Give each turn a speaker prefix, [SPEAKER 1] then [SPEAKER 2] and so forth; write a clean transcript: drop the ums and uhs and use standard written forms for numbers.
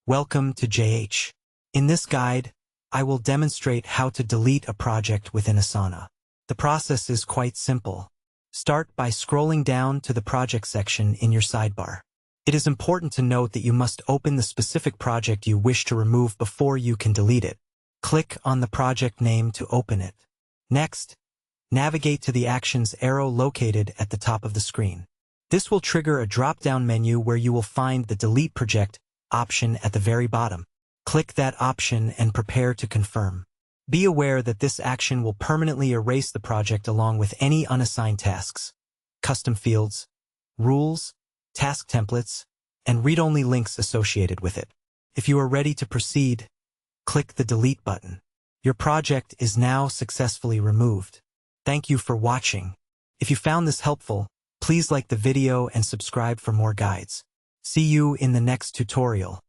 [SPEAKER 1] Welcome to JH. In this guide, I will demonstrate how to delete a project within Asana. The process is quite simple. Start by scrolling down to the project section in your sidebar. It is important to note that you must open the specific project you wish to remove before you can delete it. Click on the project name to open it. Next, navigate to the Actions arrow located at the top of the screen. This will trigger a drop-down menu where you will find the Delete Project option at the very bottom. Click that option and prepare to confirm. Be aware that this action will permanently erase the project along with any unassigned tasks, custom fields, rules, task templates, and read-only links associated with it. If you are ready to proceed, click the Delete button. Your project is now successfully removed. Thank you for watching. If you found this helpful, please like the video and subscribe for more guides. See you in the next tutorial.